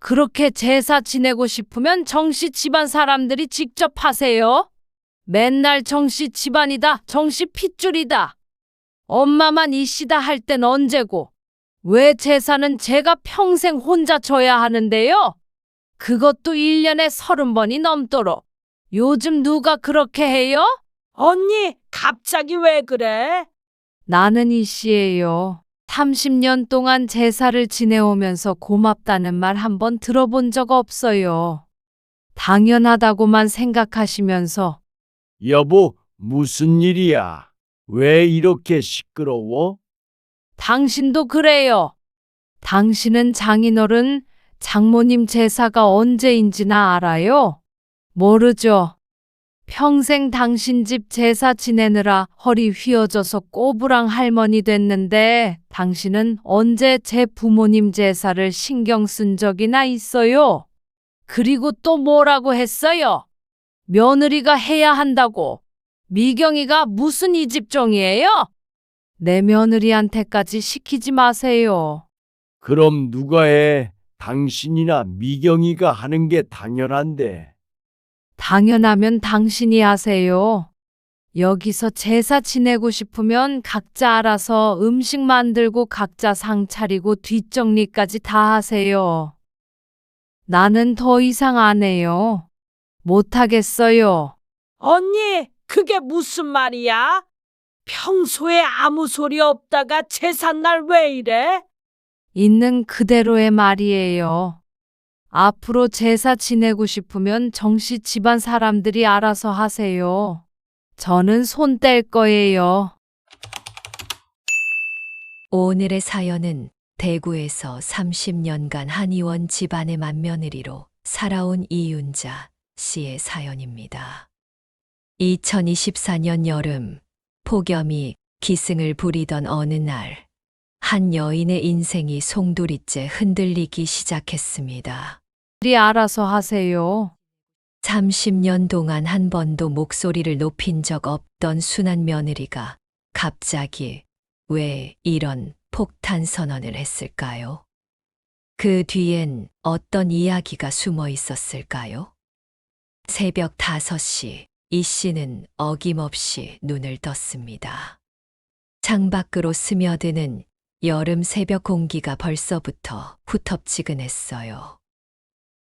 그렇게 제사 지내고 싶으면 정씨 집안 사람들이 직접 하세요. 맨날 정씨 집안이다, 정씨 핏줄이다. 엄마만 이씨다 할 땐 언제고. 왜 제사는 제가 평생 혼자 져야 하는데요? 그것도 1년에 30번이 넘도록. 요즘 누가 그렇게 해요? 언니, 갑자기 왜 그래? 나는 이씨예요. 30년 동안 제사를 지내오면서 고맙다는 말 한 번 들어본 적 없어요. 당연하다고만 생각하시면서 여보, 무슨 일이야? 왜 이렇게 시끄러워? 당신도 그래요. 당신은 장인어른, 장모님 제사가 언제인지나 알아요? 모르죠. 평생 당신 집 제사 지내느라 허리 휘어져서 꼬부랑 할머니 됐는데 당신은 언제 제 부모님 제사를 신경 쓴 적이나 있어요? 그리고 또 뭐라고 했어요? 며느리가 해야 한다고. 미경이가 무슨 이 집종이에요? 내 며느리한테까지 시키지 마세요. 그럼 누가 해? 당신이나 미경이가 하는 게 당연한데. 당연하면 당신이 하세요. 여기서 제사 지내고 싶으면 각자 알아서 음식 만들고 각자 상 차리고 뒷정리까지 다 하세요. 나는 더 이상 안 해요. 못하겠어요. 언니, 그게 무슨 말이야? 평소에 아무 소리 없다가 제삿날 왜 이래? 있는 그대로의 말이에요. 앞으로 제사 지내고 싶으면 정씨 집안 사람들이 알아서 하세요. 저는 손 뗄 거예요. 오늘의 사연은 대구에서 30년간 한의원 집안의 맏며느리로 살아온 이윤자 씨의 사연입니다. 2024년 여름, 폭염이 기승을 부리던 어느 날, 한 여인의 인생이 송두리째 흔들리기 시작했습니다. 알아서 하세요. 30년 동안 한 번도 목소리를 높인 적 없던 순한 며느리가 갑자기 왜 이런 폭탄 선언을 했을까요? 그 뒤엔 어떤 이야기가 숨어 있었을까요? 새벽 5시, 이 씨는 어김없이 눈을 떴습니다. 창밖으로 스며드는 여름 새벽 공기가 벌써부터 후텁지근했어요.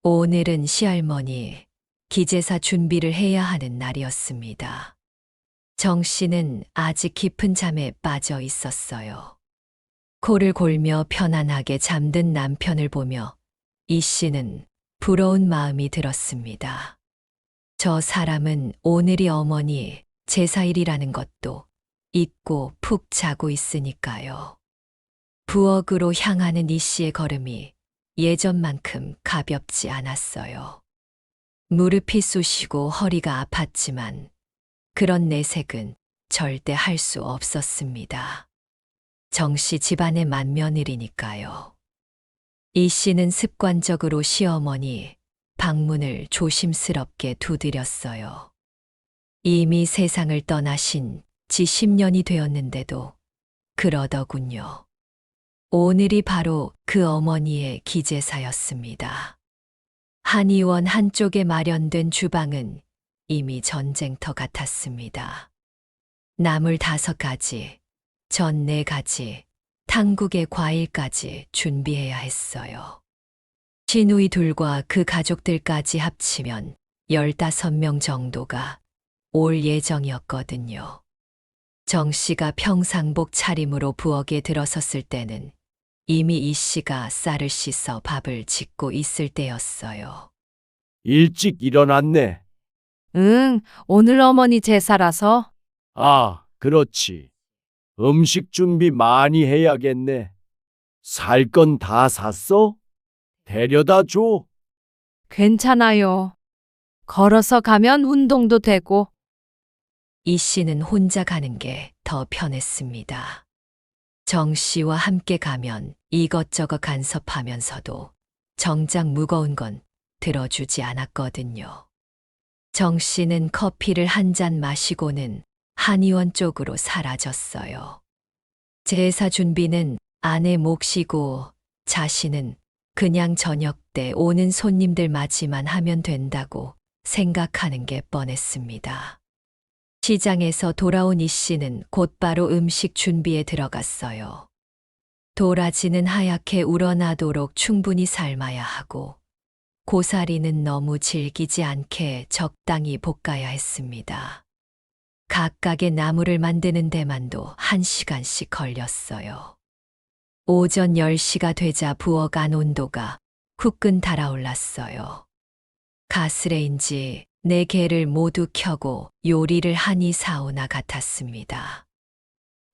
오늘은 시할머니 기제사 준비를 해야 하는 날이었습니다. 정 씨는 아직 깊은 잠에 빠져 있었어요. 코를 골며 편안하게 잠든 남편을 보며 이 씨는 부러운 마음이 들었습니다. 저 사람은 오늘이 어머니 제사일이라는 것도 잊고 푹 자고 있으니까요. 부엌으로 향하는 이 씨의 걸음이 예전만큼 가볍지 않았어요. 무릎이 쑤시고 허리가 아팠지만 그런 내색은 절대 할 수 없었습니다. 정씨 집안의 맏며느리니까요. 이 씨는 습관적으로 시어머니 방문을 조심스럽게 두드렸어요. 이미 세상을 떠나신 지 10년이 되었는데도 그러더군요. 오늘이 바로 그 어머니의 기제사였습니다. 한의원 한쪽에 마련된 주방은 이미 전쟁터 같았습니다. 나물 5가지, 전 4가지, 탕국의 과일까지 준비해야 했어요. 시누이 둘과 그 가족들까지 합치면 15명 정도가 올 예정이었거든요. 정 씨가 평상복 차림으로 부엌에 들어섰을 때는 이미 이 씨가 쌀을 씻어 밥을 짓고 있을 때였어요. 일찍 일어났네. 응, 오늘 어머니 제사라서. 아, 그렇지. 음식 준비 많이 해야겠네. 살 건 다 샀어? 데려다 줘. 괜찮아요. 걸어서 가면 운동도 되고. 이 씨는 혼자 가는 게 더 편했습니다. 정 씨와 함께 가면 이것저것 간섭하면서도 정작 무거운 건 들어주지 않았거든요. 정 씨는 커피를 한 잔 마시고는 한의원 쪽으로 사라졌어요. 제사 준비는 아내 몫이고 자신은 그냥 저녁 때 오는 손님들 맞이만 하면 된다고 생각하는 게 뻔했습니다. 시장에서 돌아온 이 씨는 곧바로 음식 준비에 들어갔어요. 도라지는 하얗게 우러나도록 충분히 삶아야 하고, 고사리는 너무 질기지 않게 적당히 볶아야 했습니다. 각각의 나물을 만드는 데만도 1시간씩 걸렸어요. 오전 10시가 되자 부엌 안 온도가 후끈 달아올랐어요. 가스레인지 4개를 모두 켜고 요리를 하니 사우나 같았습니다.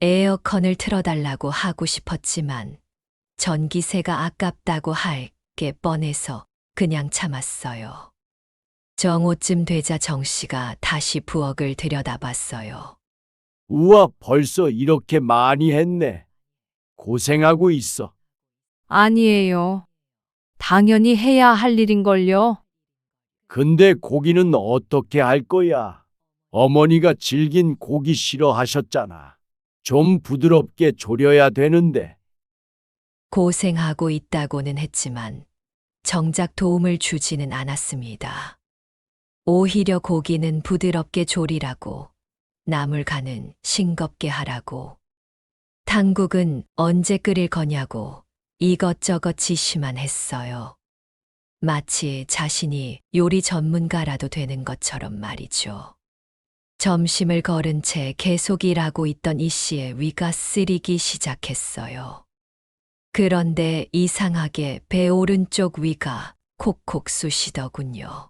에어컨을 틀어달라고 하고 싶었지만 전기세가 아깝다고 할 게 뻔해서 그냥 참았어요. 정오쯤 되자 정 씨가 다시 부엌을 들여다봤어요. 우와, 벌써 이렇게 많이 했네. 고생하고 있어. 아니에요. 당연히 해야 할 일인걸요. 근데 고기는 어떻게 할 거야? 어머니가 질긴 고기 싫어하셨잖아. 좀 부드럽게 졸여야 되는데. 고생하고 있다고는 했지만 정작 도움을 주지는 않았습니다. 오히려 고기는 부드럽게 조리라고, 나물 간은 싱겁게 하라고, 탕국은 언제 끓일 거냐고 이것저것 지시만 했어요. 마치 자신이 요리 전문가라도 되는 것처럼 말이죠. 점심을 거른 채 계속 일하고 있던 이 씨의 위가 쓰리기 시작했어요. 그런데 이상하게 배 오른쪽 위가 콕콕 쑤시더군요.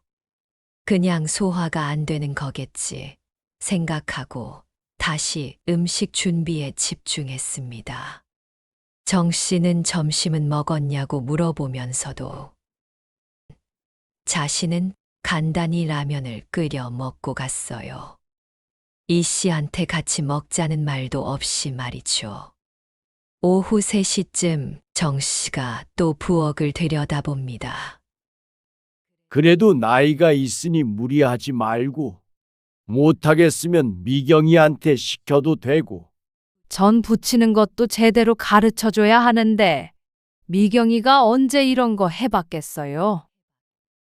그냥 소화가 안 되는 거겠지 생각하고 다시 음식 준비에 집중했습니다. 정 씨는 점심은 먹었냐고 물어보면서도 자신은 간단히 라면을 끓여 먹고 갔어요. 이 씨한테 같이 먹자는 말도 없이 말이죠. 오후 3시쯤 정 씨가 또 부엌을 들여다봅니다. 그래도 나이가 있으니 무리하지 말고. 못하겠으면 미경이한테 시켜도 되고. 전 부치는 것도 제대로 가르쳐줘야 하는데 미경이가 언제 이런 거 해봤겠어요?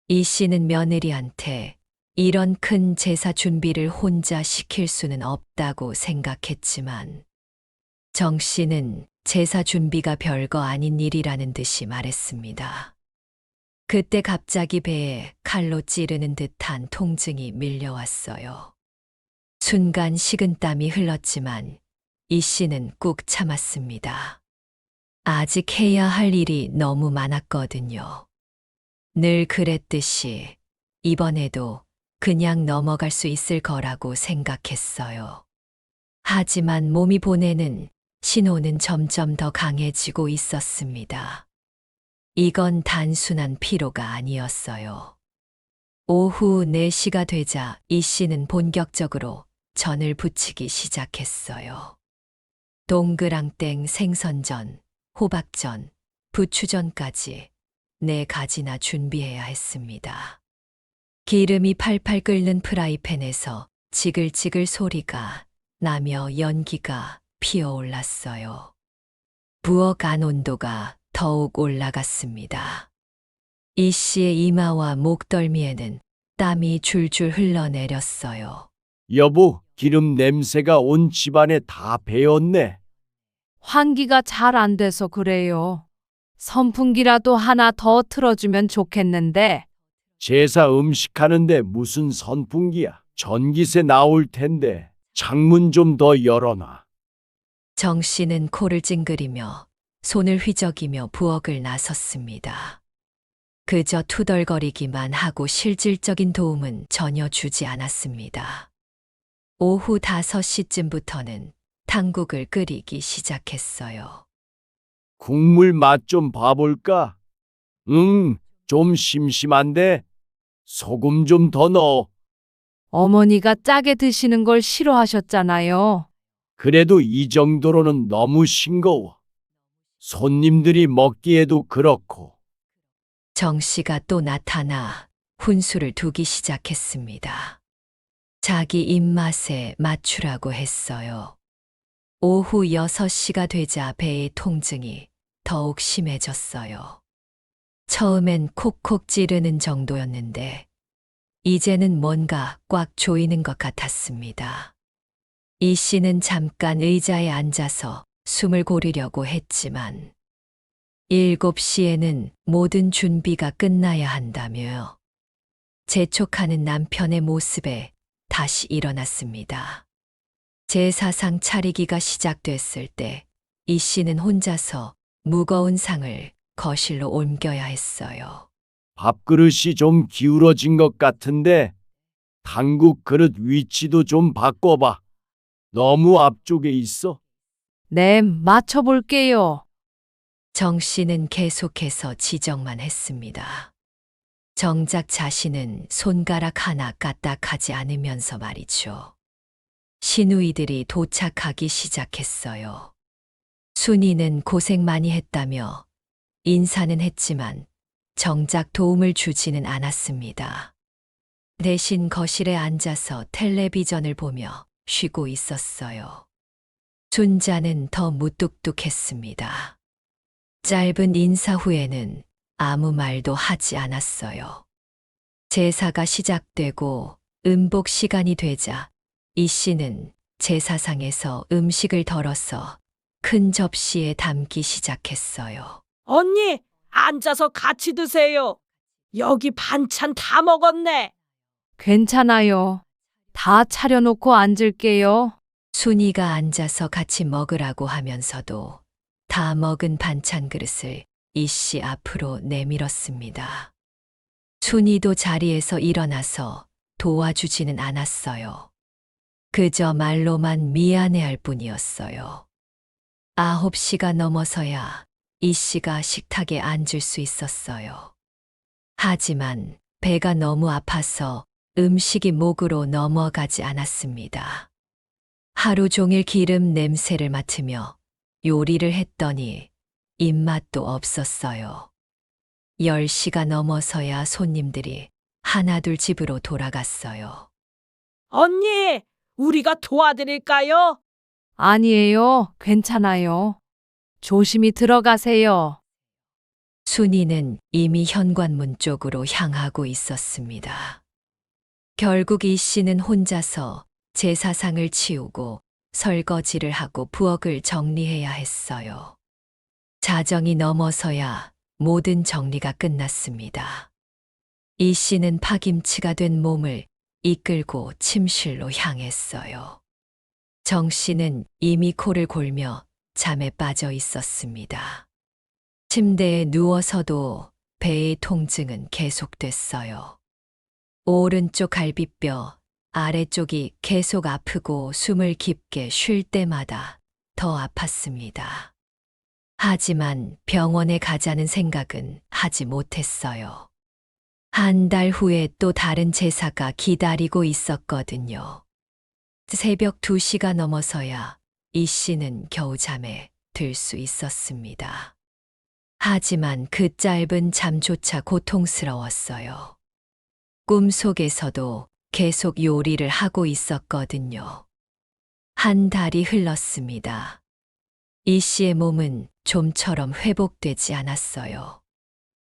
이 씨는 며느리한테 이런 큰 제사 준비를 혼자 시킬 수는 없다고 생각했지만 정 씨는 제사 준비가 별거 아닌 일이라는 듯이 말했습니다. 그때 갑자기 배에 칼로 찌르는 듯한 통증이 밀려왔어요. 순간 식은땀이 흘렀지만 이 씨는 꾹 참았습니다. 아직 해야 할 일이 너무 많았거든요. 늘 그랬듯이 이번에도 그냥 넘어갈 수 있을 거라고 생각했어요. 하지만 몸이 보내는 신호는 점점 더 강해지고 있었습니다. 이건 단순한 피로가 아니었어요. 오후 4시가 되자 이 씨는 본격적으로 전을 부치기 시작했어요. 동그랑땡 생선전, 호박전, 부추전까지 4가지나 준비해야 했습니다. 기름이 팔팔 끓는 프라이팬에서 지글지글 소리가 나며 연기가 피어올랐어요. 부엌 안 온도가 더욱 올라갔습니다. 이 씨의 이마와 목덜미에는 땀이 줄줄 흘러내렸어요. 여보, 기름 냄새가 온 집안에 다 배었네. 환기가 잘 안 돼서 그래요. 선풍기라도 하나 더 틀어주면 좋겠는데. 제사 음식 하는데 무슨 선풍기야. 전기세 나올 텐데 창문 좀 더 열어놔. 정 씨는 코를 찡그리며 손을 휘저기며 부엌을 나섰습니다. 그저 투덜거리기만 하고 실질적인 도움은 전혀 주지 않았습니다. 오후 5시쯤부터는 탕국을 끓이기 시작했어요. 국물 맛 좀 봐볼까? 좀 심심한데 소금 좀 더 넣어. 어머니가 짜게 드시는 걸 싫어하셨잖아요. 그래도 이 정도로는 너무 싱거워. 손님들이 먹기에도 그렇고. 정 씨가 또 나타나 훈수를 두기 시작했습니다. 자기 입맛에 맞추라고 했어요. 오후 6시가 되자 배의 통증이 더욱 심해졌어요. 처음엔 콕콕 찌르는 정도였는데 이제는 뭔가 꽉 조이는 것 같았습니다. 이 씨는 잠깐 의자에 앉아서 숨을 고르려고 했지만 7시에는 모든 준비가 끝나야 한다며 재촉하는 남편의 모습에 다시 일어났습니다. 제사상 차리기가 시작됐을 때 이 씨는 혼자서 무거운 상을 거실로 옮겨야 했어요. 밥그릇이 좀 기울어진 것 같은데 당국 그릇 위치도 좀 바꿔봐. 너무 앞쪽에 있어. 네, 맞춰볼게요. 정 씨는 계속해서 지적만 했습니다. 정작 자신은 손가락 하나 까딱하지 않으면서 말이죠. 시누이들이 도착하기 시작했어요. 순이는 고생 많이 했다며 인사는 했지만 정작 도움을 주지는 않았습니다. 대신 거실에 앉아서 텔레비전을 보며 쉬고 있었어요. 순자는 더 무뚝뚝했습니다. 짧은 인사 후에는 아무 말도 하지 않았어요. 제사가 시작되고 음복 시간이 되자 이 씨는 제사상에서 음식을 덜어서 큰 접시에 담기 시작했어요. 언니, 앉아서 같이 드세요. 여기 반찬 다 먹었네. 괜찮아요. 다 차려놓고 앉을게요. 순이가 앉아서 같이 먹으라고 하면서도 다 먹은 반찬 그릇을 이 씨 앞으로 내밀었습니다. 순이도 자리에서 일어나서 도와주지는 않았어요. 그저 말로만 미안해할 뿐이었어요. 9시가 넘어서야 이 씨가 식탁에 앉을 수 있었어요. 하지만 배가 너무 아파서 음식이 목으로 넘어가지 않았습니다. 하루 종일 기름 냄새를 맡으며 요리를 했더니 입맛도 없었어요. 10시가 넘어서야 손님들이 하나둘 집으로 돌아갔어요. 언니, 우리가 도와드릴까요? 아니에요. 괜찮아요. 조심히 들어가세요. 순이는 이미 현관문 쪽으로 향하고 있었습니다. 결국 이 씨는 혼자서 제사상을 치우고 설거지를 하고 부엌을 정리해야 했어요. 자정이 넘어서야 모든 정리가 끝났습니다. 이 씨는 파김치가 된 몸을 이끌고 침실로 향했어요. 정 씨는 이미 코를 골며 잠에 빠져 있었습니다. 침대에 누워서도 배의 통증은 계속됐어요. 오른쪽 갈비뼈, 아래쪽이 계속 아프고 숨을 깊게 쉴 때마다 더 아팠습니다. 하지만 병원에 가자는 생각은 하지 못했어요. 한 달 후에 또 다른 제사가 기다리고 있었거든요. 새벽 2시가 넘어서야 이 씨는 겨우 잠에 들 수 있었습니다. 하지만 그 짧은 잠조차 고통스러웠어요. 꿈속에서도 계속 요리를 하고 있었거든요. 한 달이 흘렀습니다. 이 씨의 몸은 좀처럼 회복되지 않았어요.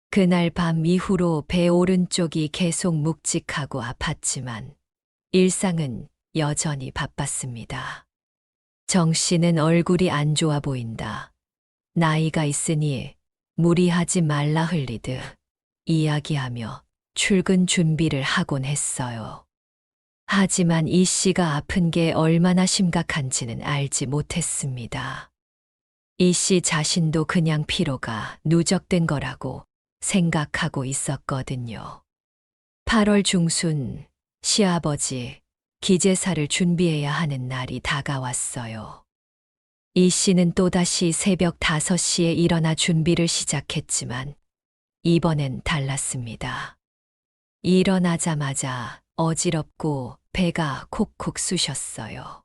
그날 밤 이후로 배 오른쪽이 계속 묵직하고 아팠지만 일상은 여전히 바빴습니다. 정 씨는 얼굴이 안 좋아 보인다. 나이가 있으니 무리하지 말라 흘리듯 이야기하며 출근 준비를 하곤 했어요. 하지만 이 씨가 아픈 게 얼마나 심각한지는 알지 못했습니다. 이 씨 자신도 그냥 피로가 누적된 거라고 생각하고 있었거든요. 8월 중순 시아버지 기제사를 준비해야 하는 날이 다가왔어요. 이 씨는 또다시 새벽 5시에 일어나 준비를 시작했지만 이번엔 달랐습니다. 일어나자마자 어지럽고 배가 콕콕 쑤셨어요.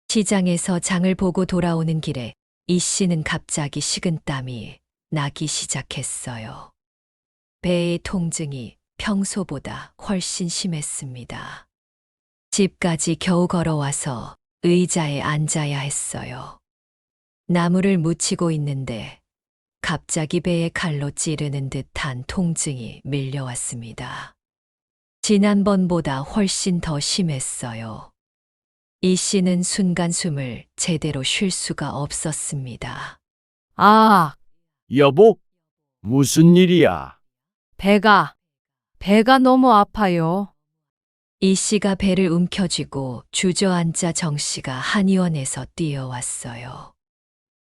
시장에서 장을 보고 돌아오는 길에 이 씨는 갑자기 식은땀이 나기 시작했어요. 배의 통증이 평소보다 훨씬 심했습니다. 집까지 겨우 걸어와서 의자에 앉아야 했어요. 나무를 묻히고 있는데 갑자기 배에 칼로 찌르는 듯한 통증이 밀려왔습니다. 지난번보다 훨씬 더 심했어요. 이 씨는 순간 숨을 제대로 쉴 수가 없었습니다. 아, 여보, 무슨 일이야? 배가 너무 아파요. 이 씨가 배를 움켜쥐고 주저앉자 정 씨가 한의원에서 뛰어왔어요.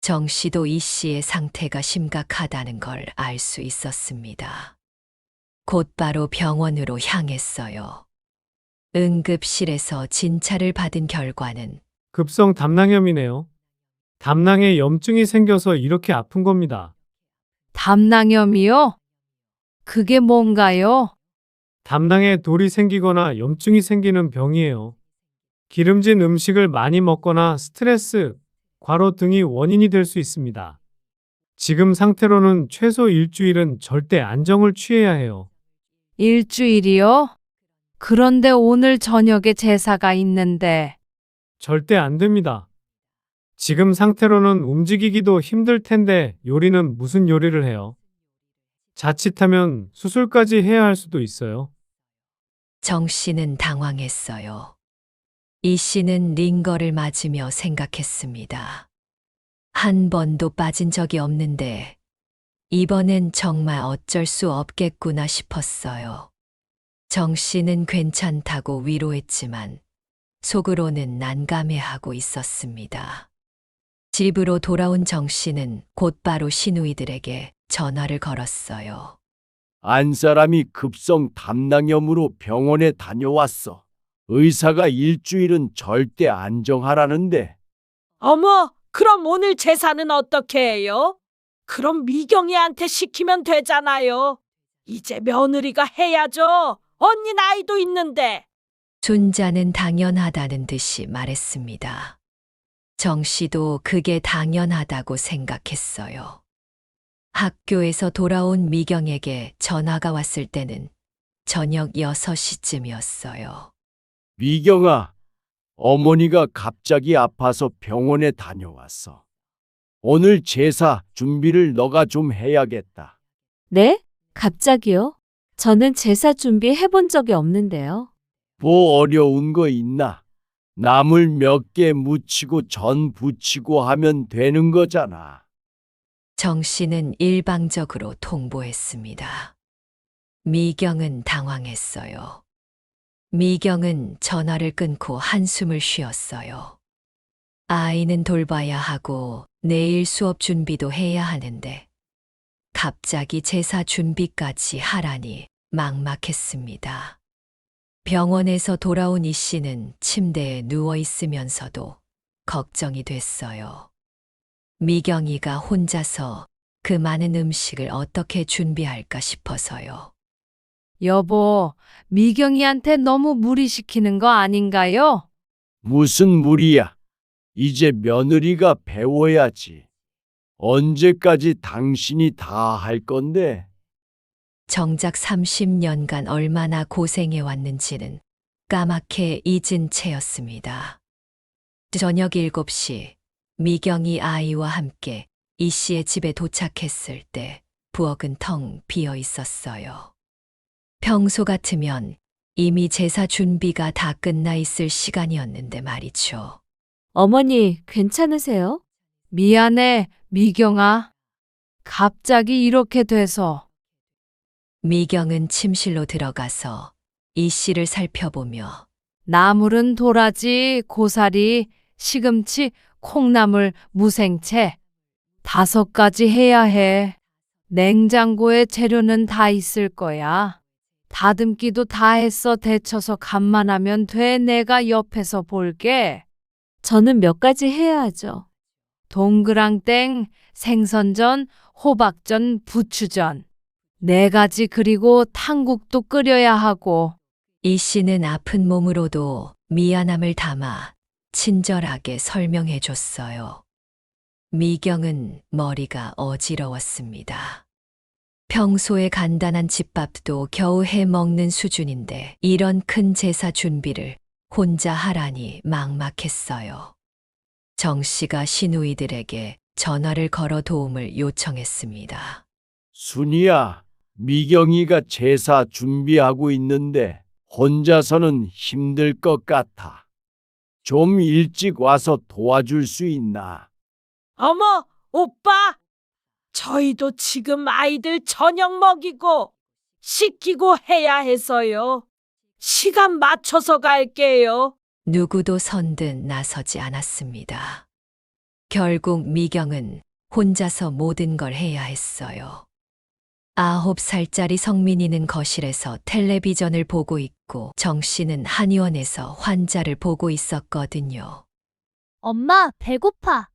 정 씨도 이 씨의 상태가 심각하다는 걸 알 수 있었습니다. 곧바로 병원으로 향했어요. 응급실에서 진찰을 받은 결과는 급성 담낭염이네요. 담낭에 염증이 생겨서 이렇게 아픈 겁니다. 담낭염이요? 그게 뭔가요? 담낭에 돌이 생기거나 염증이 생기는 병이에요. 기름진 음식을 많이 먹거나 스트레스, 과로 등이 원인이 될 수 있습니다. 지금 상태로는 최소 일주일은 절대 안정을 취해야 해요. 일주일이요? 그런데 오늘 저녁에 제사가 있는데. 절대 안 됩니다. 지금 상태로는 움직이기도 힘들 텐데 요리는 무슨 요리를 해요? 자칫하면 수술까지 해야 할 수도 있어요. 정 씨는 당황했어요. 이 씨는 링거를 맞으며 생각했습니다. 한 번도 빠진 적이 없는데 이번엔 정말 어쩔 수 없겠구나 싶었어요. 정 씨는 괜찮다고 위로했지만 속으로는 난감해하고 있었습니다. 집으로 돌아온 정 씨는 곧바로 시누이들에게 전화를 걸었어요. 안 사람이 급성 담낭염으로 병원에 다녀왔어. 의사가 일주일은 절대 안정하라는데. 어머, 그럼 오늘 제사는 어떻게 해요? 그럼 미경이한테 시키면 되잖아요. 이제 며느리가 해야죠. 언니 나이도 있는데. 순자는 당연하다는 듯이 말했습니다. 정 씨도 그게 당연하다고 생각했어요. 학교에서 돌아온 미경에게 전화가 왔을 때는 저녁 6시쯤이었어요. 미경아, 어머니가 갑자기 아파서 병원에 다녀왔어. 오늘 제사 준비를 너가 좀 해야겠다. 네? 갑자기요? 저는 제사 준비 해본 적이 없는데요. 뭐 어려운 거 있나? 나물 몇 개 묻히고 전 부치고 하면 되는 거잖아. 정 씨는 일방적으로 통보했습니다. 미경은 당황했어요. 미경은 전화를 끊고 한숨을 쉬었어요. 아이는 돌봐야 하고 내일 수업 준비도 해야 하는데 갑자기 제사 준비까지 하라니 막막했습니다. 병원에서 돌아온 이 씨는 침대에 누워 있으면서도 걱정이 됐어요. 미경이가 혼자서 그 많은 음식을 어떻게 준비할까 싶어서요. 여보, 미경이한테 너무 무리시키는 거 아닌가요? 무슨 무리야? 이제 며느리가 배워야지. 언제까지 당신이 다 할 건데? 정작 30년간 얼마나 고생해 왔는지는 까맣게 잊은 채였습니다. 저녁 7시 미경이 아이와 함께 이 씨의 집에 도착했을 때 부엌은 텅 비어 있었어요. 평소 같으면 이미 제사 준비가 다 끝나 있을 시간이었는데 말이죠. 어머니, 괜찮으세요? 미안해, 미경아. 갑자기 이렇게 돼서. 미경은 침실로 들어가서 이 씨를 살펴보며 나물은 도라지, 고사리, 시금치, 콩나물, 무생채. 5가지 해야 해. 냉장고에 재료는 다 있을 거야. 다듬기도 다 했어. 데쳐서 간만 하면 돼. 내가 옆에서 볼게. 저는 몇 가지 해야 하죠. 동그랑땡, 생선전, 호박전, 부추전. 4가지 그리고 탕국도 끓여야 하고. 이 씨는 아픈 몸으로도 미안함을 담아 친절하게 설명해 줬어요. 미경은 머리가 어지러웠습니다. 평소에 간단한 집밥도 겨우 해 먹는 수준인데 이런 큰 제사 준비를 혼자 하라니 막막했어요. 정 씨가 시누이들에게 전화를 걸어 도움을 요청했습니다. 순이야, 미경이가 제사 준비하고 있는데 혼자서는 힘들 것 같아. 좀 일찍 와서 도와줄 수 있나? 어머, 오빠! 저희도 지금 아이들 저녁 먹이고 씻기고 해야 해서요. 시간 맞춰서 갈게요. 누구도 선든 나서지 않았습니다. 결국 미경은 혼자서 모든 걸 해야 했어요. 9살짜리 성민이는 거실에서 텔레비전을 보고 있고 정 씨는 한의원에서 환자를 보고 있었거든요. 엄마, 배고파.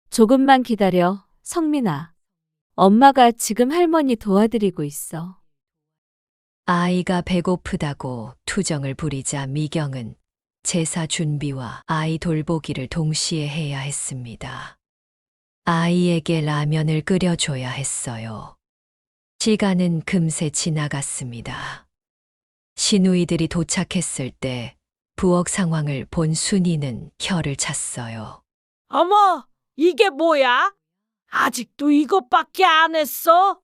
조금만 기다려, 성민아. 엄마가 지금 할머니 도와드리고 있어. 아이가 배고프다고 투정을 부리자 미경은 제사 준비와 아이 돌보기를 동시에 해야 했습니다. 아이에게 라면을 끓여줘야 했어요. 시간은 금세 지나갔습니다. 시누이들이 도착했을 때 부엌 상황을 본 순이는 혀를 찼어요. 어머, 이게 뭐야? 아직도 이것밖에 안 했어?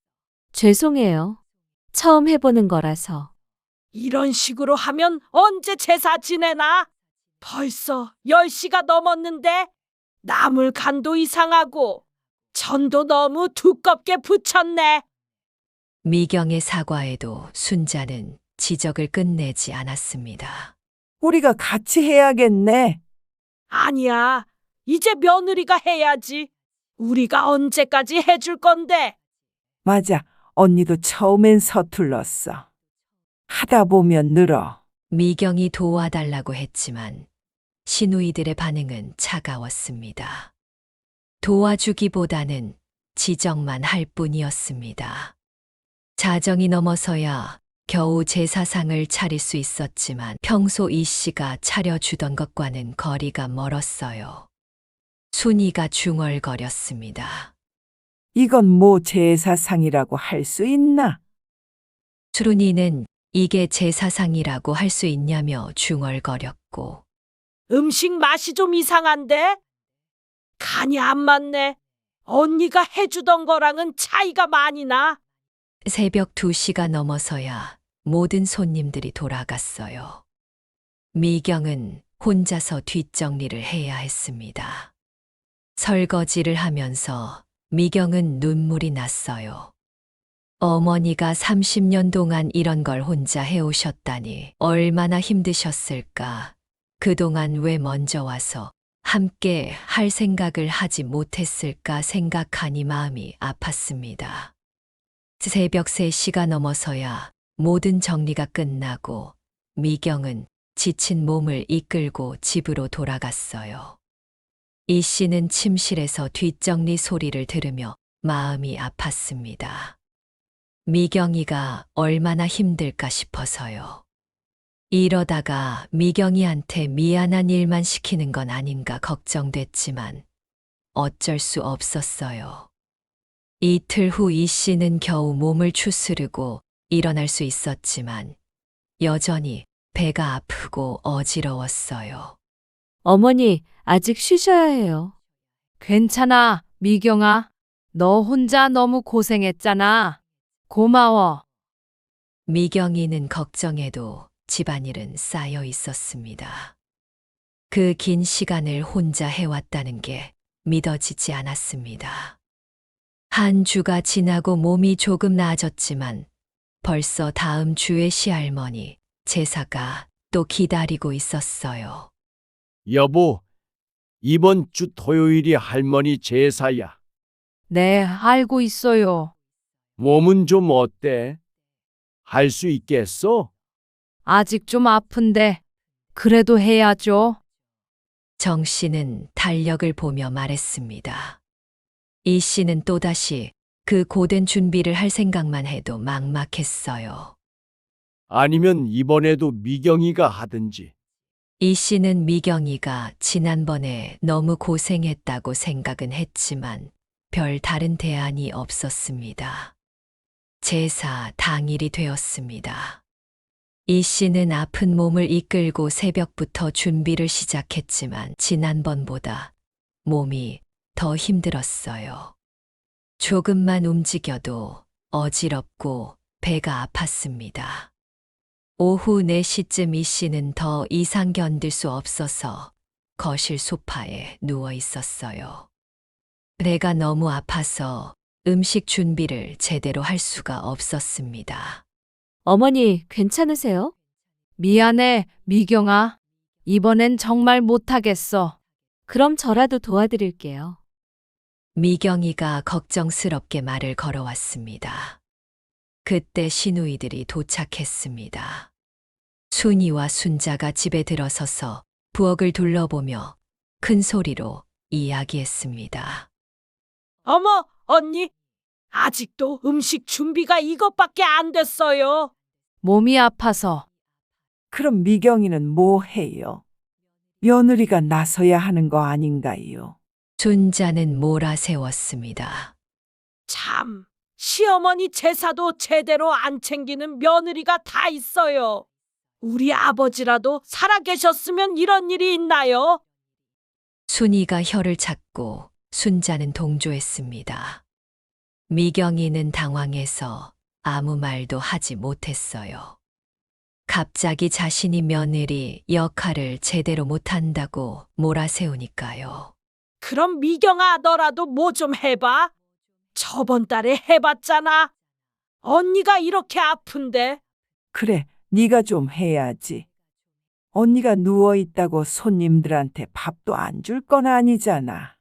죄송해요. 처음 해보는 거라서. 이런 식으로 하면 언제 제사 지내나? 벌써 10시가 넘었는데 나물 간도 이상하고 전도 너무 두껍게 부쳤네. 미경의 사과에도 순자는 지적을 끝내지 않았습니다. 우리가 같이 해야겠네. 아니야, 이제 며느리가 해야지. 우리가 언제까지 해줄 건데? 맞아. 언니도 처음엔 서툴렀어. 하다 보면 늘어. 미경이 도와달라고 했지만 시누이들의 반응은 차가웠습니다. 도와주기보다는 지적만 할 뿐이었습니다. 자정이 넘어서야 겨우 제사상을 차릴 수 있었지만 평소 이 씨가 차려주던 것과는 거리가 멀었어요. 순이가 중얼거렸습니다. 이건 뭐 제사상이라고 할 수 있나? 수run이는 이게 제사상이라고 할 수 있냐며 중얼거렸고 음식 맛이 좀 이상한데? 간이 안 맞네. 언니가 해주던 거랑은 차이가 많이 나. 새벽 2시가 넘어서야 모든 손님들이 돌아갔어요. 미경은 혼자서 뒷정리를 해야 했습니다. 설거지를 하면서 미경은 눈물이 났어요. 어머니가 30년 동안 이런 걸 혼자 해오셨다니 얼마나 힘드셨을까. 그동안 왜 먼저 와서 함께 할 생각을 하지 못했을까 생각하니 마음이 아팠습니다. 새벽 3시가 넘어서야 모든 정리가 끝나고 미경은 지친 몸을 이끌고 집으로 돌아갔어요. 이 씨는 침실에서 뒷정리 소리를 들으며 마음이 아팠습니다. 미경이가 얼마나 힘들까 싶어서요. 이러다가 미경이한테 미안한 일만 시키는 건 아닌가 걱정됐지만 어쩔 수 없었어요. 이틀 후 이 씨는 겨우 몸을 추스르고 일어날 수 있었지만 여전히 배가 아프고 어지러웠어요. 어머니, 아직 쉬셔야 해요. 괜찮아, 미경아. 너 혼자 너무 고생했잖아. 고마워. 미경이는 걱정해도 집안일은 쌓여 있었습니다. 그 긴 시간을 혼자 해왔다는 게 믿어지지 않았습니다. 한 주가 지나고 몸이 조금 나아졌지만 벌써 다음 주에 시할머니 제사가 또 기다리고 있었어요. 여보, 이번 주 토요일이 할머니 제사야. 네, 알고 있어요. 몸은 좀 어때? 할 수 있겠어? 아직 좀 아픈데 그래도 해야죠. 정 씨는 달력을 보며 말했습니다. 이 씨는 또다시 그 고된 준비를 할 생각만 해도 막막했어요. 아니면 이번에도 미경이가 하든지. 이 씨는 미경이가 지난번에 너무 고생했다고 생각은 했지만 별 다른 대안이 없었습니다. 제사 당일이 되었습니다. 이 씨는 아픈 몸을 이끌고 새벽부터 준비를 시작했지만 지난번보다 몸이 더 힘들었어요. 조금만 움직여도 어지럽고 배가 아팠습니다. 오후 4시쯤 이 씨는 더 이상 견딜 수 없어서 거실 소파에 누워 있었어요. 배가 너무 아파서 음식 준비를 제대로 할 수가 없었습니다. 어머니, 괜찮으세요? 미안해, 미경아. 이번엔 정말 못하겠어. 그럼 저라도 도와드릴게요. 미경이가 걱정스럽게 말을 걸어왔습니다. 그때 시누이들이 도착했습니다. 순이와 순자가 집에 들어서서 부엌을 둘러보며 큰 소리로 이야기했습니다. 어머, 언니. 아직도 음식 준비가 이것밖에 안 됐어요. 몸이 아파서. 그럼 미경이는 뭐 해요? 며느리가 나서야 하는 거 아닌가요? 순자는 몰아세웠습니다. 참, 시어머니 제사도 제대로 안 챙기는 며느리가 다 있어요. 우리 아버지라도 살아계셨으면 이런 일이 있나요? 순이가 혀를 찾고 순자는 동조했습니다. 미경이는 당황해서 아무 말도 하지 못했어요. 갑자기 자신이 며느리 역할을 제대로 못한다고 몰아세우니까요. 그럼 미경아, 너라도 뭐 좀 해봐. 저번 달에 해봤잖아. 언니가 이렇게 아픈데. 그래, 네가 좀 해야지. 언니가 누워 있다고 손님들한테 밥도 안 줄 건 아니잖아.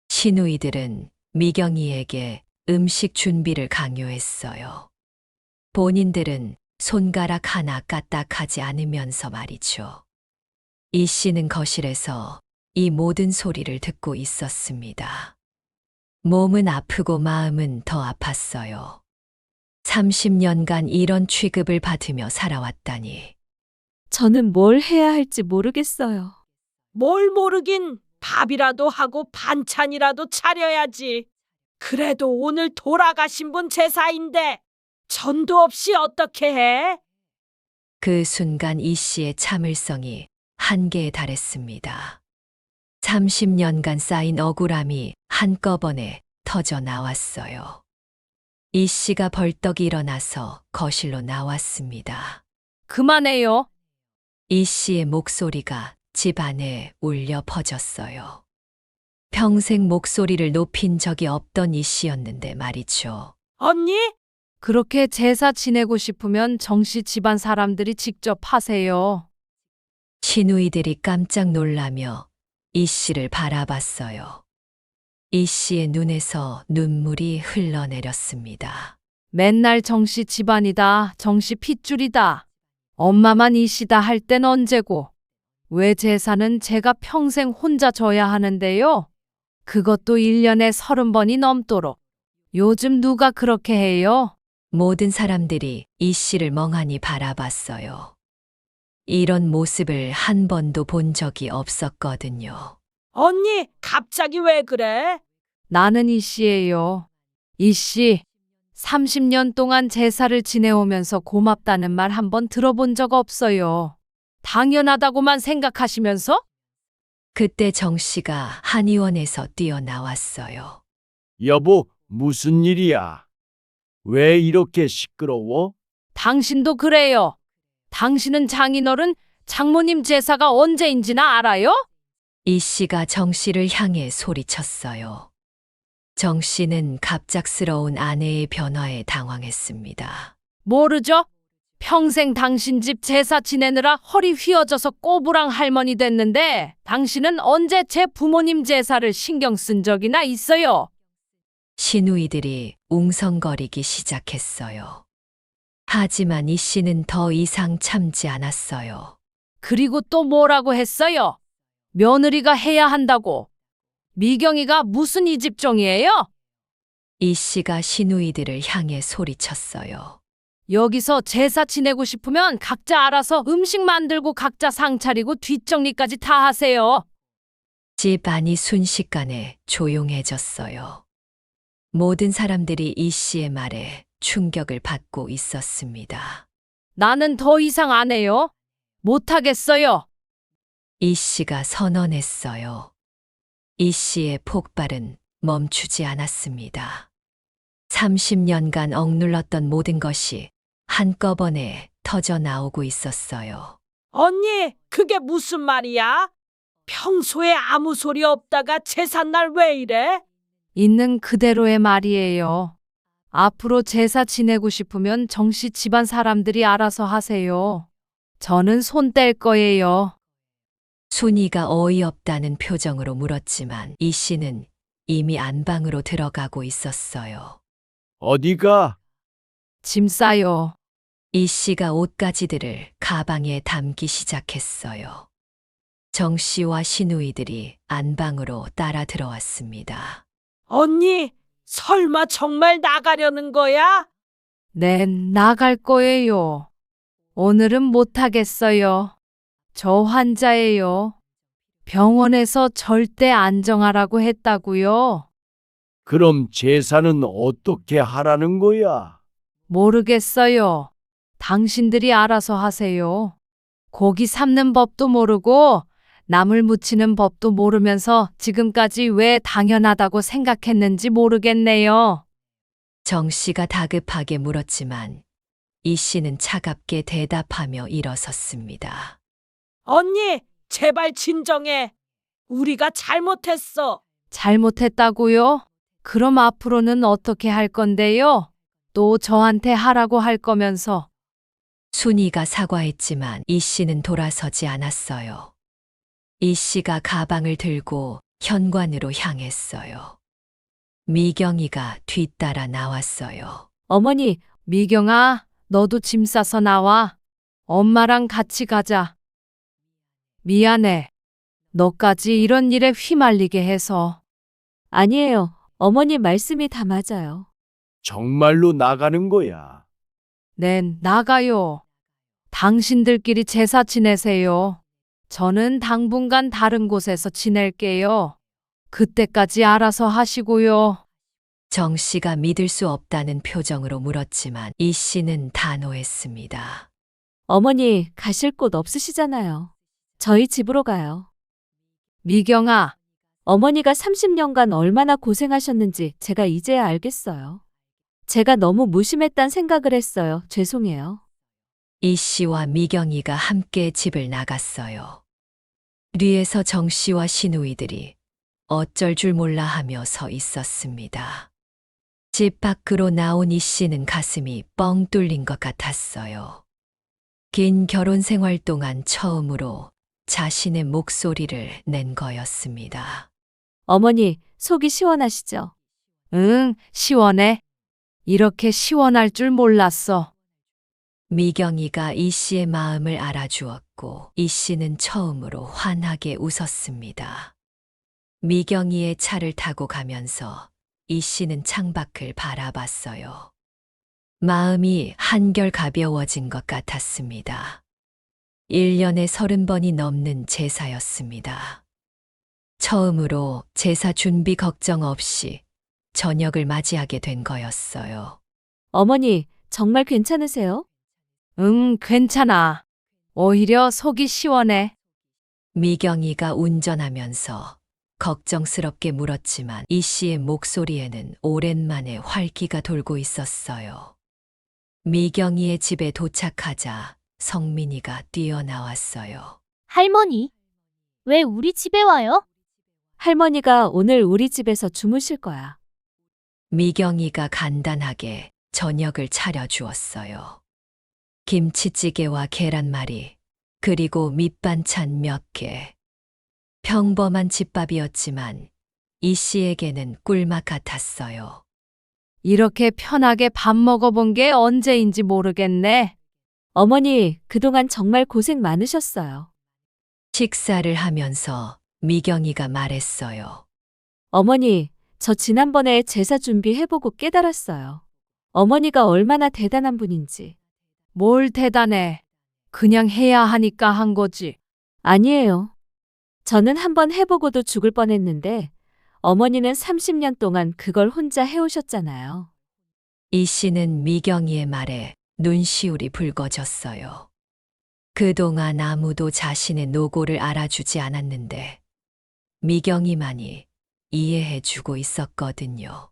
시누이들은 미경이에게 음식 준비를 강요했어요. 본인들은 손가락 하나 까딱하지 않으면서 말이죠. 이 씨는 거실에서 이 모든 소리를 듣고 있었습니다. 몸은 아프고 마음은 더 아팠어요. 30년간 이런 취급을 받으며 살아왔다니. 저는 뭘 해야 할지 모르겠어요. 뭘 모르긴 밥이라도 하고 반찬이라도 차려야지. 그래도 오늘 돌아가신 분 제사인데 전도 없이 어떻게 해? 그 순간 이 씨의 참을성이 한계에 달했습니다. 30년간 쌓인 억울함이 한꺼번에 터져 나왔어요. 이 씨가 벌떡 일어나서 거실로 나왔습니다. 그만해요. 이 씨의 목소리가 집 안에 울려 퍼졌어요. 평생 목소리를 높인 적이 없던 이 씨였는데 말이죠. 언니? 그렇게 제사 지내고 싶으면 정씨 집안 사람들이 직접 하세요. 시누이들이 깜짝 놀라며 이 씨를 바라봤어요. 이 씨의 눈에서 눈물이 흘러내렸습니다. 맨날 정씨 집안이다, 정씨 핏줄이다. 엄마만 이씨다 할 땐 언제고. 왜 제사는 제가 평생 혼자 져야 하는데요? 그것도 1년에 30번이 넘도록. 요즘 누가 그렇게 해요? 모든 사람들이 이 씨를 멍하니 바라봤어요. 이런 모습을 한 번도 본 적이 없었거든요. 언니, 갑자기 왜 그래? 나는 이씨예요. 이씨, 30년 동안 제사를 지내오면서 고맙다는 말 한 번 들어본 적 없어요. 당연하다고만 생각하시면서? 그때 정 씨가 한의원에서 뛰어나왔어요. 여보, 무슨 일이야? 왜 이렇게 시끄러워? 당신도 그래요. 당신은 장인어른 장모님 제사가 언제인지나 알아요? 이 씨가 정 씨를 향해 소리쳤어요. 정 씨는 갑작스러운 아내의 변화에 당황했습니다. 모르죠? 평생 당신 집 제사 지내느라 허리 휘어져서 꼬부랑 할머니 됐는데 당신은 언제 제 부모님 제사를 신경 쓴 적이나 있어요? 시누이들이 웅성거리기 시작했어요. 하지만 이 씨는 더 이상 참지 않았어요. 그리고 또 뭐라고 했어요? 며느리가 해야 한다고. 미경이가 무슨 이 집종이에요? 이 씨가 시누이들을 향해 소리쳤어요. 여기서 제사 지내고 싶으면 각자 알아서 음식 만들고 각자 상 차리고 뒷정리까지 다 하세요. 집 안이 순식간에 조용해졌어요. 모든 사람들이 이 씨의 말에 충격을 받고 있었습니다. 나는 더 이상 안 해요. 못하겠어요. 이 씨가 선언했어요. 이 씨의 폭발은 멈추지 않았습니다. 30년간 억눌렀던 모든 것이 한꺼번에 터져 나오고 있었어요. 언니, 그게 무슨 말이야? 평소에 아무 소리 없다가 제삿날 왜 이래? 있는 그대로의 말이에요. 앞으로 제사 지내고 싶으면 정씨 집안 사람들이 알아서 하세요. 저는 손 뗄 거예요. 순이가 어이없다는 표정으로 물었지만 이 씨는 이미 안방으로 들어가고 있었어요. 어디가? 짐 싸요. 이 씨가 옷가지들을 가방에 담기 시작했어요. 정 씨와 시누이들이 안방으로 따라 들어왔습니다. 언니, 설마 정말 나가려는 거야? 네, 나갈 거예요. 오늘은 못 하겠어요. 저 환자예요. 병원에서 절대 안정하라고 했다고요. 그럼 제사는 어떻게 하라는 거야? 모르겠어요. 당신들이 알아서 하세요. 고기 삶는 법도 모르고 나물 무치는 법도 모르면서 지금까지 왜 당연하다고 생각했는지 모르겠네요. 정 씨가 다급하게 물었지만 이 씨는 차갑게 대답하며 일어섰습니다. 언니, 제발 진정해. 우리가 잘못했어. 잘못했다고요? 그럼 앞으로는 어떻게 할 건데요? 또 저한테 하라고 할 거면서. 순이가 사과했지만 이 씨는 돌아서지 않았어요. 이 씨가 가방을 들고 현관으로 향했어요. 미경이가 뒤따라 나왔어요. 어머니, 미경아, 너도 짐 싸서 나와. 엄마랑 같이 가자. 미안해. 너까지 이런 일에 휘말리게 해서. 아니에요. 어머니 말씀이 다 맞아요. 정말로 나가는 거야. 네, 나가요. 당신들끼리 제사 지내세요. 저는 당분간 다른 곳에서 지낼게요. 그때까지 알아서 하시고요. 정 씨가 믿을 수 없다는 표정으로 물었지만 이 씨는 단호했습니다. 어머니, 가실 곳 없으시잖아요. 저희 집으로 가요. 미경아, 어머니가 30년간 얼마나 고생하셨는지 제가 이제야 알겠어요. 제가 너무 무심했단 생각을 했어요. 죄송해요. 이 씨와 미경이가 함께 집을 나갔어요. 뒤에서 정 씨와 시누이들이 어쩔 줄 몰라 하며 서 있었습니다. 집 밖으로 나온 이 씨는 가슴이 뻥 뚫린 것 같았어요. 긴 결혼 생활 동안 처음으로 자신의 목소리를 낸 거였습니다. 어머니, 속이 시원하시죠? 응, 시원해. 이렇게 시원할 줄 몰랐어. 미경이가 이 씨의 마음을 알아주었고 이 씨는 처음으로 환하게 웃었습니다. 미경이의 차를 타고 가면서 이 씨는 창밖을 바라봤어요. 마음이 한결 가벼워진 것 같았습니다. 1년에 30번이 넘는 제사였습니다. 처음으로 제사 준비 걱정 없이 저녁을 맞이하게 된 거였어요. 어머니, 정말 괜찮으세요? 응, 괜찮아. 오히려 속이 시원해. 미경이가 운전하면서 걱정스럽게 물었지만 이 씨의 목소리에는 오랜만에 활기가 돌고 있었어요. 미경이의 집에 도착하자 성민이가 뛰어나왔어요. 할머니, 왜 우리 집에 와요? 할머니가 오늘 우리 집에서 주무실 거야. 미경이가 간단하게 저녁을 차려주었어요. 김치찌개와 계란말이, 그리고 밑반찬 몇 개. 평범한 집밥이었지만 이 씨에게는 꿀맛 같았어요. 이렇게 편하게 밥 먹어본 게 언제인지 모르겠네. 어머니, 그동안 정말 고생 많으셨어요. 식사를 하면서 미경이가 말했어요. 어머니, 저 지난번에 제사 준비해보고 깨달았어요. 어머니가 얼마나 대단한 분인지. 뭘 대단해. 그냥 해야 하니까 한 거지. 아니에요. 저는 한번 해보고도 죽을 뻔했는데 어머니는 30년 동안 그걸 혼자 해오셨잖아요. 이 씨는 미경이의 말에 눈시울이 붉어졌어요. 그동안 아무도 자신의 노고를 알아주지 않았는데 미경이만이 이해해 주고 있었거든요.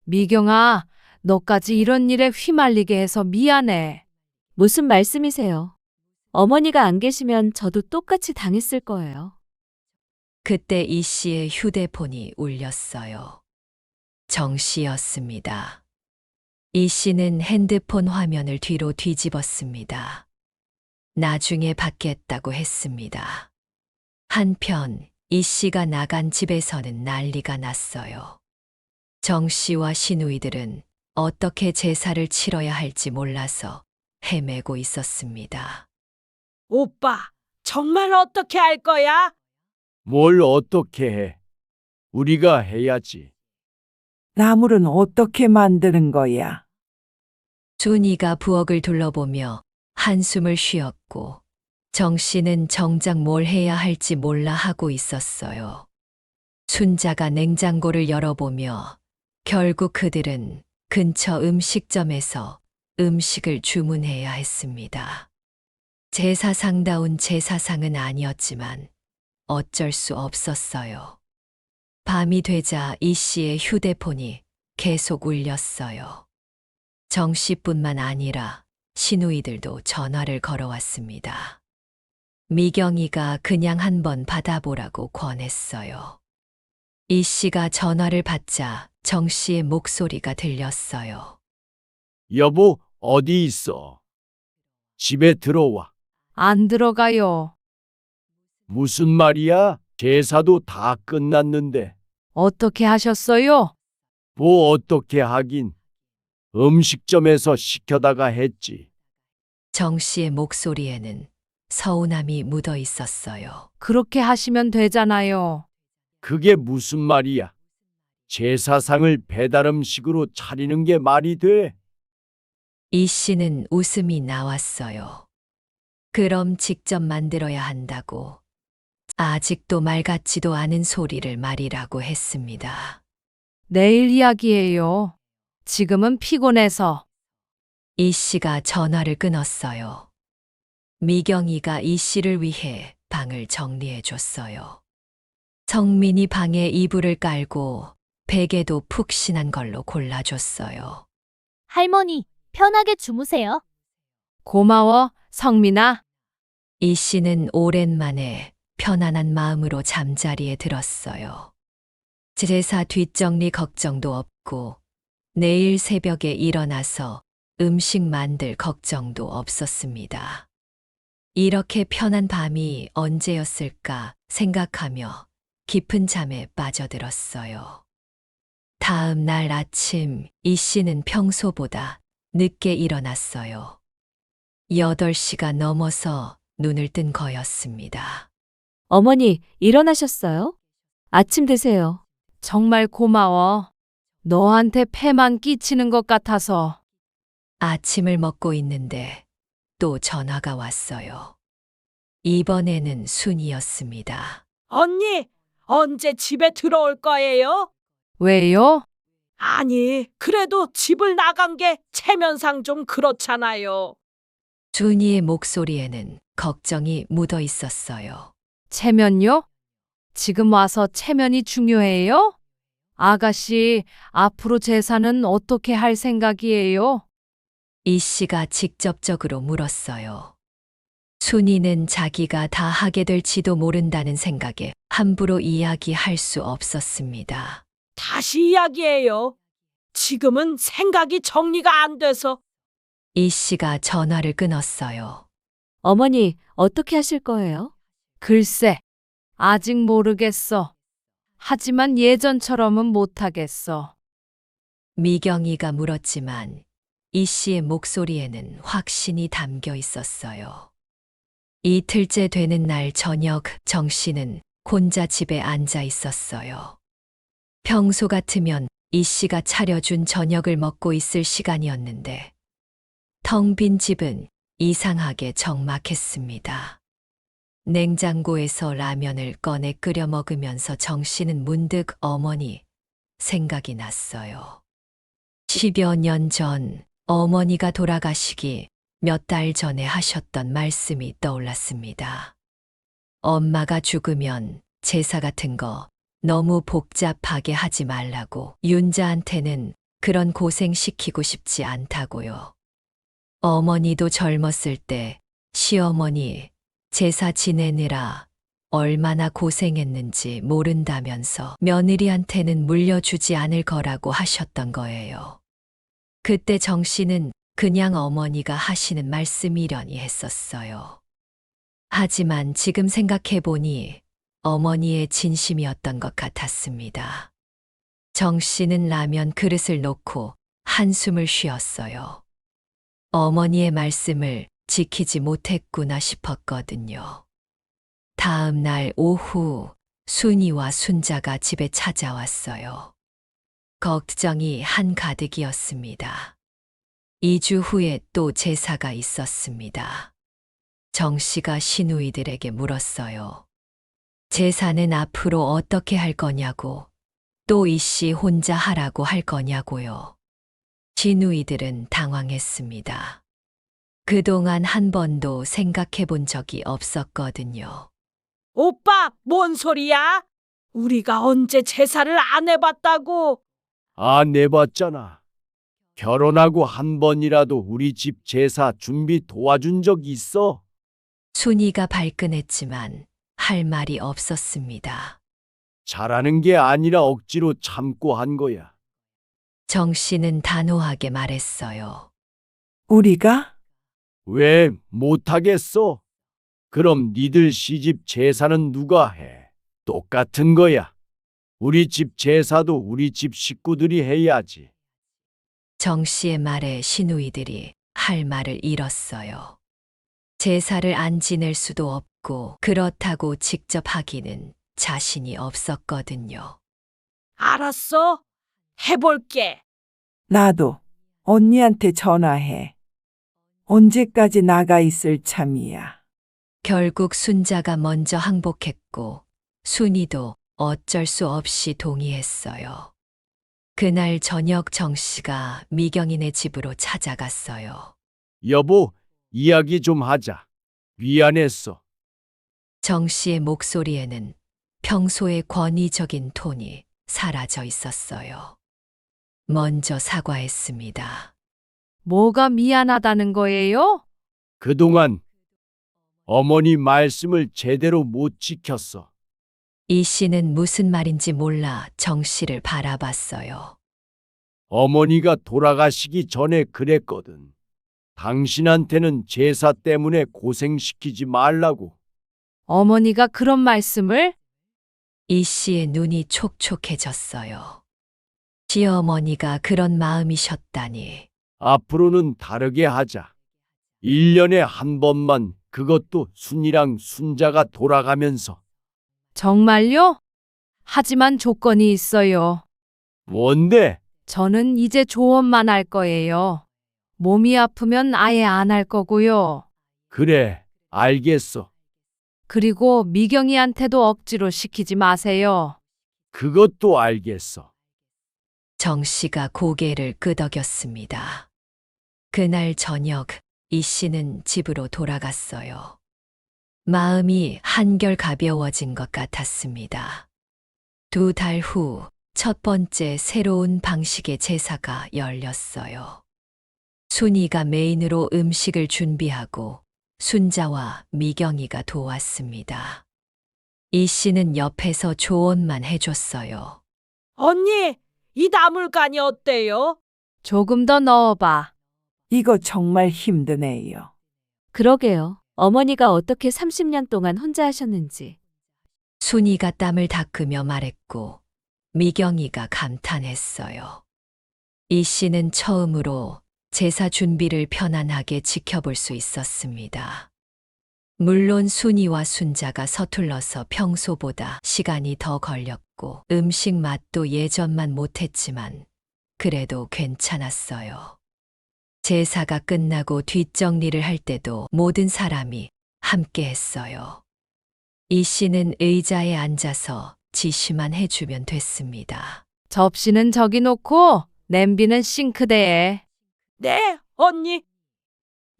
미경아, 너까지 이런 일에 휘말리게 해서 미안해. 무슨 말씀이세요? 어머니가 안 계시면 저도 똑같이 당했을 거예요. 그때 이 씨의 휴대폰이 울렸어요. 정 씨였습니다. 이 씨는 핸드폰 화면을 뒤로 뒤집었습니다. 나중에 받겠다고 했습니다. 한편 이 씨가 나간 집에서는 난리가 났어요. 정 씨와 시누이들은 어떻게 제사를 치러야 할지 몰라서 헤매고 있었습니다. 오빠, 정말 어떻게 할 거야? 뭘 어떻게 해? 우리가 해야지. 나물은 어떻게 만드는 거야? 준이가 부엌을 둘러보며 한숨을 쉬었고 정 씨는 정작 뭘 해야 할지 몰라 하고 있었어요. 순자가 냉장고를 열어보며 결국 그들은 근처 음식점에서 음식을 주문해야 했습니다. 제사상다운 제사상은 아니었지만 어쩔 수 없었어요. 밤이 되자 이 씨의 휴대폰이 계속 울렸어요. 정 씨뿐만 아니라 시누이들도 전화를 걸어왔습니다. 미경이가 그냥 한번 받아보라고 권했어요. 이 씨가 전화를 받자 정 씨의 목소리가 들렸어요. 여보, 어디 있어? 집에 들어와. 안 들어가요. 무슨 말이야? 제사도 다 끝났는데. 어떻게 하셨어요? 뭐 어떻게 하긴. 음식점에서 시켜다가 했지. 정 씨의 목소리에는 서운함이 묻어 있었어요. 그렇게 하시면 되잖아요. 그게 무슨 말이야? 제사상을 배달 음식으로 차리는 게 말이 돼? 이 씨는 웃음이 나왔어요. 그럼 직접 만들어야 한다고 아직도 말 같지도 않은 소리를 말이라고 했습니다. 내일 이야기해요. 지금은 피곤해서. 이 씨가 전화를 끊었어요. 미경이가 이 씨를 위해 방을 정리해 줬어요. 성민이 방에 이불을 깔고 베개도 푹신한 걸로 골라줬어요. 할머니, 편하게 주무세요. 고마워, 성민아. 이 씨는 오랜만에 편안한 마음으로 잠자리에 들었어요. 제사 뒷정리 걱정도 없고 내일 새벽에 일어나서 음식 만들 걱정도 없었습니다. 이렇게 편한 밤이 언제였을까 생각하며 깊은 잠에 빠져들었어요. 다음 날 아침 이 씨는 평소보다 늦게 일어났어요. 8시가 넘어서 눈을 뜬 거였습니다. 어머니, 일어나셨어요? 아침 드세요. 정말 고마워. 너한테 폐만 끼치는 것 같아서. 아침을 먹고 있는데 또 전화가 왔어요. 이번에는 순이었습니다. 언니, 언제 집에 들어올 거예요? 왜요? 아니, 그래도 집을 나간 게 체면상 좀 그렇잖아요. 순이의 목소리에는 걱정이 묻어 있었어요. 체면요? 지금 와서 체면이 중요해요? 아가씨, 앞으로 제사는 어떻게 할 생각이에요? 이 씨가 직접적으로 물었어요. 순이는 자기가 다 하게 될지도 모른다는 생각에 함부로 이야기할 수 없었습니다. 다시 이야기해요. 지금은 생각이 정리가 안 돼서. 이 씨가 전화를 끊었어요. 어머니, 어떻게 하실 거예요? 글쎄, 아직 모르겠어. 하지만 예전처럼은 못하겠어. 미경이가 물었지만 이 씨의 목소리에는 확신이 담겨 있었어요. 이틀째 되는 날 저녁 정 씨는 혼자 집에 앉아 있었어요. 평소 같으면 이 씨가 차려준 저녁을 먹고 있을 시간이었는데 텅 빈 집은 이상하게 적막했습니다. 냉장고에서 라면을 꺼내 끓여 먹으면서 정 씨는 문득 어머니 생각이 났어요. 10여 년 전 어머니가 돌아가시기 몇 달 전에 하셨던 말씀이 떠올랐습니다. 엄마가 죽으면 제사 같은 거 너무 복잡하게 하지 말라고. 윤자한테는 그런 고생 시키고 싶지 않다고요. 어머니도 젊었을 때 시어머니 제사 지내느라 얼마나 고생했는지 모른다면서 며느리한테는 물려주지 않을 거라고 하셨던 거예요. 그때 정 씨는 그냥 어머니가 하시는 말씀이려니 했었어요. 하지만 지금 생각해보니 어머니의 진심이었던 것 같았습니다. 정 씨는 라면 그릇을 놓고 한숨을 쉬었어요. 어머니의 말씀을 지키지 못했구나 싶었거든요. 다음 날 오후 순이와 순자가 집에 찾아왔어요. 걱정이 한가득이었습니다. 2주 후에 또 제사가 있었습니다. 정 씨가 시누이들에게 물었어요. 제사는 앞으로 어떻게 할 거냐고, 또 이 씨 혼자 하라고 할 거냐고요. 시누이들은 당황했습니다. 그동안 한 번도 생각해 본 적이 없었거든요. 오빠, 뭔 소리야? 우리가 언제 제사를 안 해봤다고? 안 내봤잖아. 결혼하고 한 번이라도 우리 집 제사 준비 도와준 적 있어? 순이가 발끈했지만 할 말이 없었습니다. 잘하는 게 아니라 억지로 참고 한 거야. 정 씨는 단호하게 말했어요. 우리가? 왜 못하겠어? 그럼 니들 시집 제사는 누가 해? 똑같은 거야. 우리 집 제사도 우리 집 식구들이 해야지. 정 씨의 말에 시누이들이 할 말을 잃었어요. 제사를 안 지낼 수도 없고 그렇다고 직접 하기는 자신이 없었거든요. 알았어. 해볼게. 나도 언니한테 전화해. 언제까지 나가 있을 참이야. 결국 순자가 먼저 항복했고 순이도 어쩔 수 없이 동의했어요. 그날 저녁 정 씨가 미경이네 집으로 찾아갔어요. 여보, 이야기 좀 하자. 미안했어. 정 씨의 목소리에는 평소의 권위적인 톤이 사라져 있었어요. 먼저 사과했습니다. 뭐가 미안하다는 거예요? 그동안 어머니 말씀을 제대로 못 지켰어. 이 씨는 무슨 말인지 몰라 정 씨를 바라봤어요. 어머니가 돌아가시기 전에 그랬거든. 당신한테는 제사 때문에 고생시키지 말라고. 어머니가 그런 말씀을? 이 씨의 눈이 촉촉해졌어요. 시어머니가 그런 마음이셨다니. 앞으로는 다르게 하자. 1년에 한 번만, 그것도 순이랑 순자가 돌아가면서. 정말요? 하지만 조건이 있어요. 뭔데? 저는 이제 조언만 할 거예요. 몸이 아프면 아예 안 할 거고요. 그래, 알겠어. 그리고 미경이한테도 억지로 시키지 마세요. 그것도 알겠어. 정 씨가 고개를 끄덕였습니다. 그날 저녁 이 씨는 집으로 돌아갔어요. 마음이 한결 가벼워진 것 같았습니다. 2달 후 첫 번째 새로운 방식의 제사가 열렸어요. 순이가 메인으로 음식을 준비하고 순자와 미경이가 도왔습니다. 이 씨는 옆에서 조언만 해줬어요. 언니, 이 나물간이 어때요? 조금 더 넣어봐. 이거 정말 힘드네요. 그러게요. 어머니가 어떻게 30년 동안 혼자 하셨는지. 순이가 땀을 닦으며 말했고 미경이가 감탄했어요. 이 씨는 처음으로 제사 준비를 편안하게 지켜볼 수 있었습니다. 물론 순이와 순자가 서툴러서 평소보다 시간이 더 걸렸고 음식 맛도 예전만 못했지만 그래도 괜찮았어요. 제사가 끝나고 뒷정리를 할 때도 모든 사람이 함께 했어요. 이 씨는 의자에 앉아서 지시만 해주면 됐습니다. 접시는 저기 놓고 냄비는 싱크대에. 네, 언니.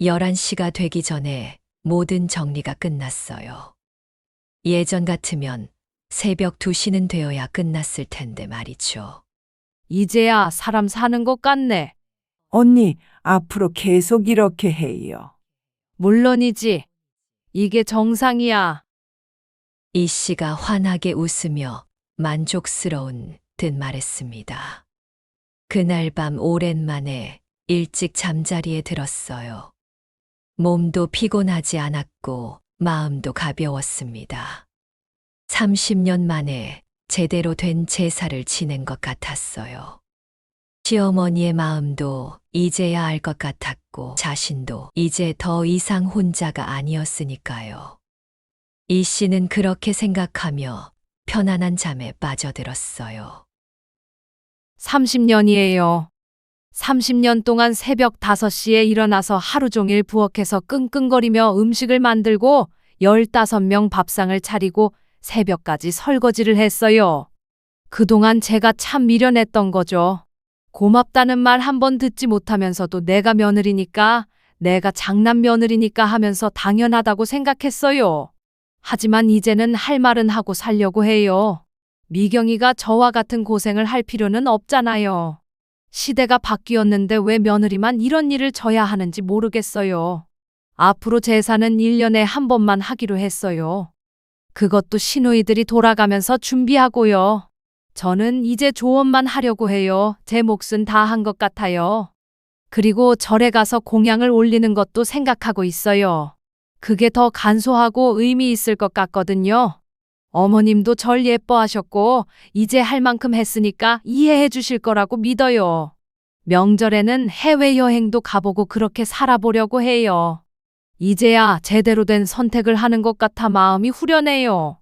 11시가 되기 전에 모든 정리가 끝났어요. 예전 같으면 새벽 2시는 되어야 끝났을 텐데 말이죠. 이제야 사람 사는 것 같네. 언니, 앞으로 계속 이렇게 해요. 물론이지. 이게 정상이야. 이 씨가 환하게 웃으며 만족스러운 듯 말했습니다. 그날 밤 오랜만에 일찍 잠자리에 들었어요. 몸도 피곤하지 않았고 마음도 가벼웠습니다. 30년 만에 제대로 된 제사를 지낸 것 같았어요. 시어머니의 마음도 이제야 알 것 같았고 자신도 이제 더 이상 혼자가 아니었으니까요. 이 씨는 그렇게 생각하며 편안한 잠에 빠져들었어요. 30년이에요. 30년 동안 새벽 5시에 일어나서 하루 종일 부엌에서 끙끙거리며 음식을 만들고 15명 밥상을 차리고 새벽까지 설거지를 했어요. 그동안 제가 참 미련했던 거죠. 고맙다는 말 한 번 듣지 못하면서도 내가 며느리니까, 내가 장남 며느리니까 하면서 당연하다고 생각했어요. 하지만 이제는 할 말은 하고 살려고 해요. 미경이가 저와 같은 고생을 할 필요는 없잖아요. 시대가 바뀌었는데 왜 며느리만 이런 일을 져야 하는지 모르겠어요. 앞으로 제사는 1년에 한 번만 하기로 했어요. 그것도 시누이들이 돌아가면서 준비하고요. 저는 이제 조언만 하려고 해요. 제 몫은 다 한 것 같아요. 그리고 절에 가서 공양을 올리는 것도 생각하고 있어요. 그게 더 간소하고 의미 있을 것 같거든요. 어머님도 절 예뻐하셨고 이제 할 만큼 했으니까 이해해 주실 거라고 믿어요. 명절에는 해외여행도 가보고 그렇게 살아보려고 해요. 이제야 제대로 된 선택을 하는 것 같아 마음이 후련해요.